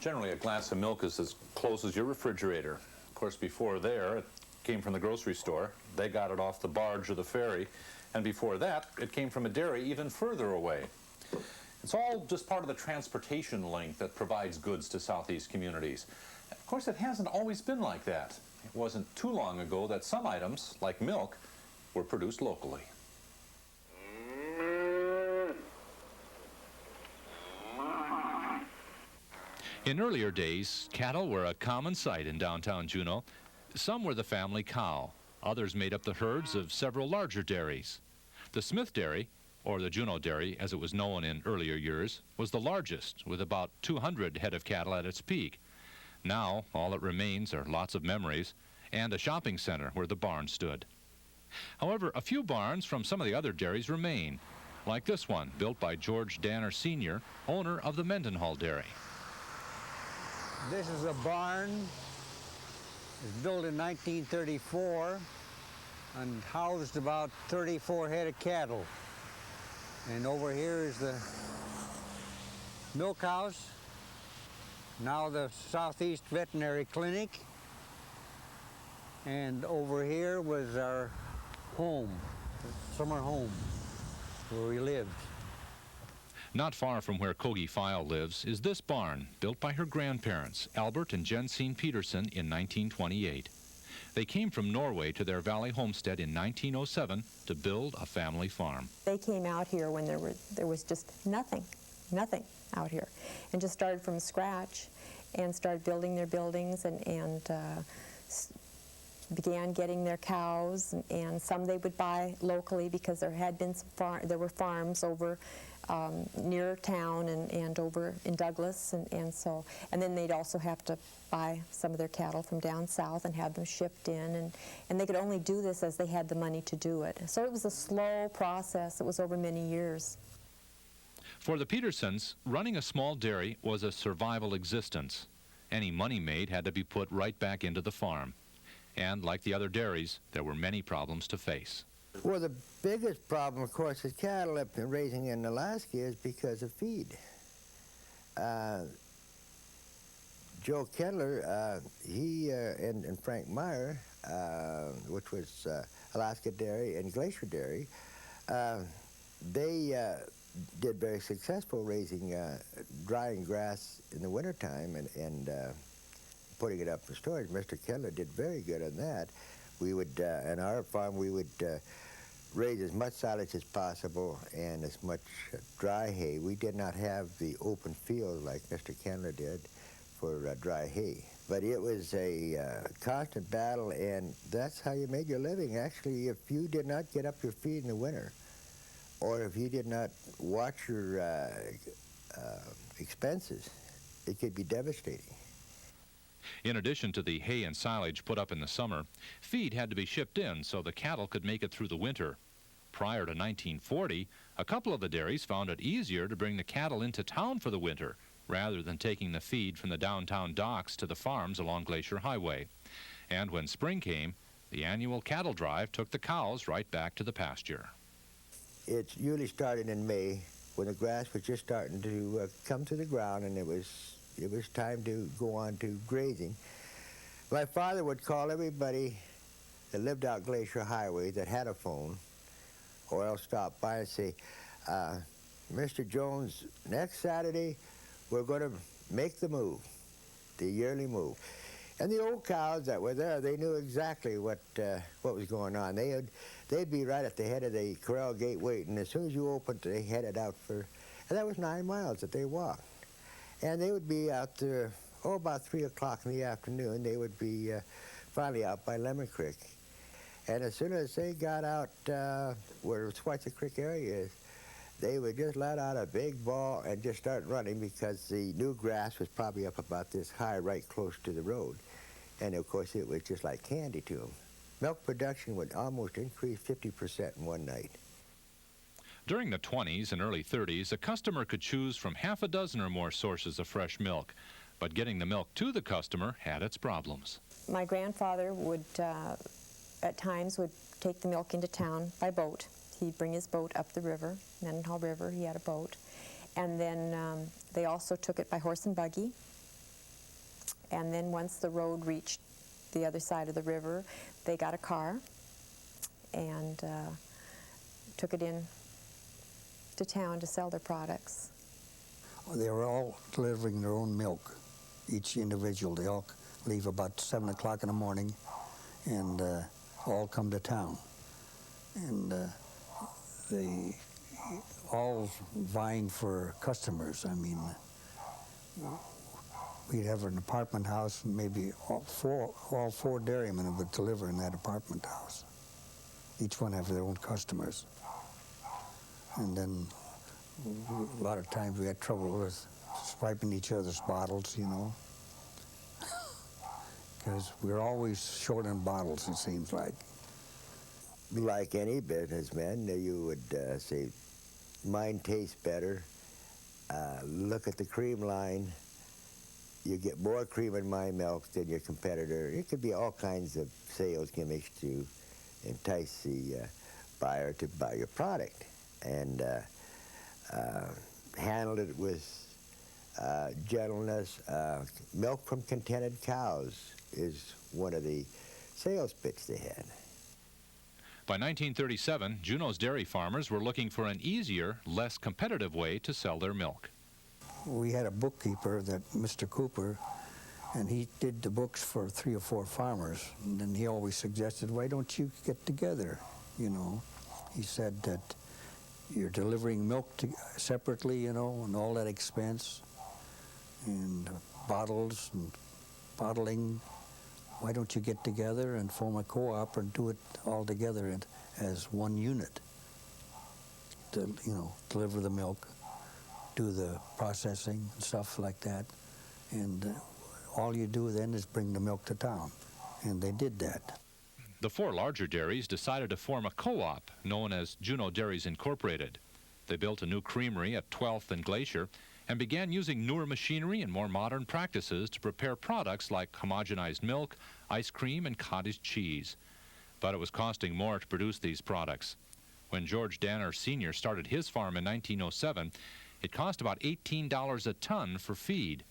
Generally, a glass of milk is as close as your refrigerator. Of course, before there, it came from the grocery store. They got it off the barge or the ferry. And before that, it came from a dairy even further away. It's all just part of the transportation link that provides goods to Southeast communities. Of course, it hasn't always been like that. It wasn't too long ago that some items, like milk, were produced locally. In earlier days, cattle were a common sight in downtown Juneau. Some were the family cow. Others made up the herds of several larger dairies. The Smith Dairy, or the Juno Dairy as it was known in earlier years, was the largest, with about 200 head of cattle at its peak. Now, all that remains are lots of memories and a shopping center where the barn stood. However, a few barns from some of the other dairies remain, like this one, built by George Danner Sr., owner of the Mendenhall Dairy. This is a barn. It was built in 1934 and housed about 34 head of cattle. And over here is the milk house, now the Southeast Veterinary Clinic. And over here was our home, the summer home, where we lived. Not far from where Koggie File lives is this barn, built by her grandparents, Albert and Jensine Pederson, in 1928. They came from Norway to their valley homestead in 1907 to build a family farm. They came out here when there was just nothing out here, and just started from scratch and started building their buildings and began getting their cows, and some they would buy locally because there had been there were farms over near town and over in Douglas, and then they'd also have to buy some of their cattle from down south and have them shipped in, and they could only do this as they had the money to do it. So it was a slow process. It was over many years. For the Pedersons, running a small dairy was a survival existence. Any money made had to be put right back into the farm. And like the other dairies, there were many problems to face. Well, the biggest problem, of course, with cattle up and raising in Alaska is because of feed. Joe Kendler, he and Frank Meyer, which was Alaska Dairy and Glacier Dairy, they did very successful raising, drying grass in the wintertime and putting it up for storage. Mr. Kendler did very good on that. We would, on our farm, we would raise as much silage as possible and as much dry hay. We did not have the open field like Mr. Kendler did for dry hay. But it was a constant battle, and that's how you made your living. Actually, if you did not get up your feed in the winter, or if you did not watch your expenses, it could be devastating. In addition to the hay and silage put up in the summer, feed had to be shipped in so the cattle could make it through the winter. Prior to 1940, a couple of the dairies found it easier to bring the cattle into town for the winter rather than taking the feed from the downtown docks to the farms along Glacier Highway. And when spring came, the annual cattle drive took the cows right back to the pasture. It usually started in May when the grass was just starting to come to the ground, and it was time to go on to grazing. My father would call everybody that lived out Glacier Highway that had a phone, or else stop by and say, Mr. Jones, next Saturday we're going to make the move, the yearly move. And the old cows that were there, they knew exactly what was going on. They'd be right at the head of the corral gate waiting. As soon as you opened, they headed out for, and that was 9 miles that they walked. And they would be out there, about 3 o'clock in the afternoon. They would be finally out by Lemon Creek. And as soon as they got out where Swatcha Creek area is, they would just let out a big ball and just start running, because the new grass was probably up about this high right close to the road. And of course it was just like candy to them. Milk production would almost increase 50% in one night. During the 20s and early 30s, a customer could choose from half a dozen or more sources of fresh milk, but getting the milk to the customer had its problems. My grandfather would, at times, would take the milk into town by boat. He'd bring his boat up the river, Mendenhall River. He had a boat. And then they also took it by horse and buggy. And then once the road reached the other side of the river, they got a car and took it in to town to sell their products. They were all delivering their own milk, each individual. They all leave about 7 o'clock in the morning and all come to town. And they all vying for customers. I mean, we'd have an apartment house, and maybe all four dairymen would deliver in that apartment house. Each one have their own customers. And then a lot of times we had trouble with swiping each other's bottles, you know, because we're always short on bottles, it seems like. Like any businessman, you would say, mine tastes better. Look at the cream line. You get more cream in my milk than your competitor. It could be all kinds of sales gimmicks to entice the buyer to buy your product. And handled it with gentleness. Milk from contented cows is one of the sales pitch they had. By 1937, Juneau's dairy farmers were looking for an easier, less competitive way to sell their milk. We had a bookkeeper, that Mr. Cooper, and he did the books for 3 or 4 farmers. And then he always suggested, why don't you get together, you know? He said that you're delivering milk separately, you know, and all that expense, and bottles and bottling. Why don't you get together and form a co-op and do it all together and as one unit? To, you know, deliver the milk, do the processing and stuff like that, and all you do then is bring the milk to town, and they did that. The 4 larger dairies decided to form a co-op known as Juneau Dairies Incorporated. They built a new creamery at 12th and Glacier and began using newer machinery and more modern practices to prepare products like homogenized milk, ice cream, and cottage cheese. But it was costing more to produce these products. When George Danner Sr. started his farm in 1907, it cost about $18 a ton for feed.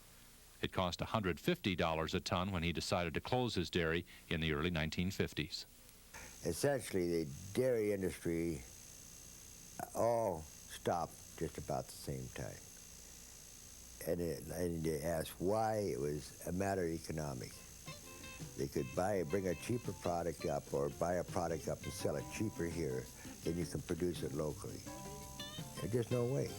It cost $150 a ton when he decided to close his dairy in the early 1950s. Essentially, the dairy industry all stopped just about the same time. And you ask why, it was a matter of economics. They could bring a cheaper product up, or buy a product up and sell it cheaper here than you can produce it locally. There's just no way.